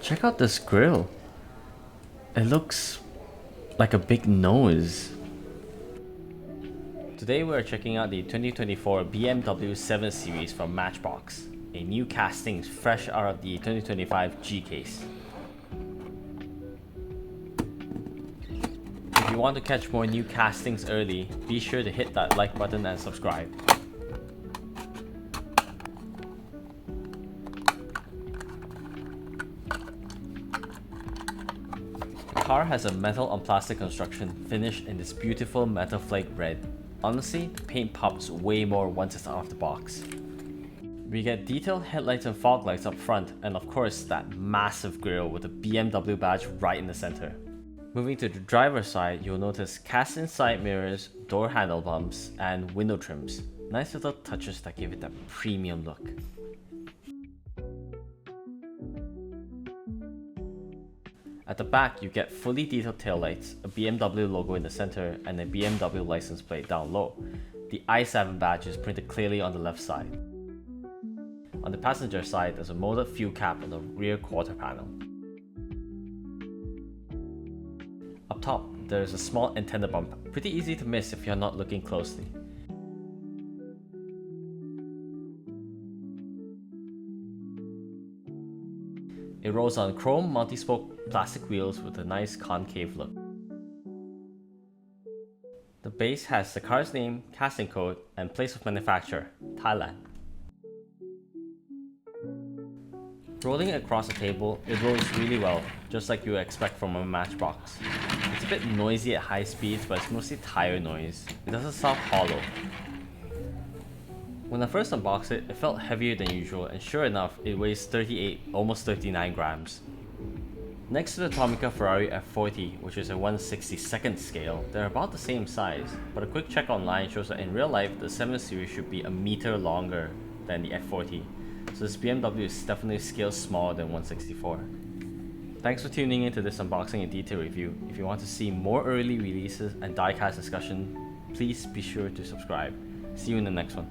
Check out this grille. It looks like a big nose. Today we are checking out the 2024 BMW 7 Series from Matchbox, a new casting fresh out of the 2025 G case. If you want to catch more new castings early, be sure to hit that like button and subscribe. The car has a metal on plastic construction finished in this beautiful metal flake red. Honestly, the paint pops way more once it's out of the box. We get detailed headlights and fog lights up front, and of course that massive grille with the BMW badge right in the center. Moving to the driver's side, you'll notice cast-in side mirrors, door handle bumps, and window trims. Nice little touches that give it that premium look. At the back, you get fully detailed taillights, a BMW logo in the center, and a BMW license plate down low. The i7 badge is printed clearly on the left side. On the passenger side, there's a molded fuel cap on the rear quarter panel. Up top, there's a small antenna bump, pretty easy to miss if you're not looking closely. It rolls on chrome multi-spoke plastic wheels with a nice concave look. The base has the car's name, casting code, and place of manufacture, Thailand. Rolling across the table, it rolls really well, just like you would expect from a Matchbox. It's a bit noisy at high speeds, but it's mostly tire noise. It doesn't sound hollow. When I first unboxed it, it felt heavier than usual, and sure enough, it weighs 38, almost 39 grams. Next to the Tomica Ferrari F40, which is a 1/62nd scale, they're about the same size, but a quick check online shows that in real life, the 7 Series should be a meter longer than the F40, so this BMW is definitely scaled smaller than 1/64. Thanks for tuning in to this unboxing and detail review. If you want to see more early releases and diecast discussion, please be sure to subscribe. See you in the next one.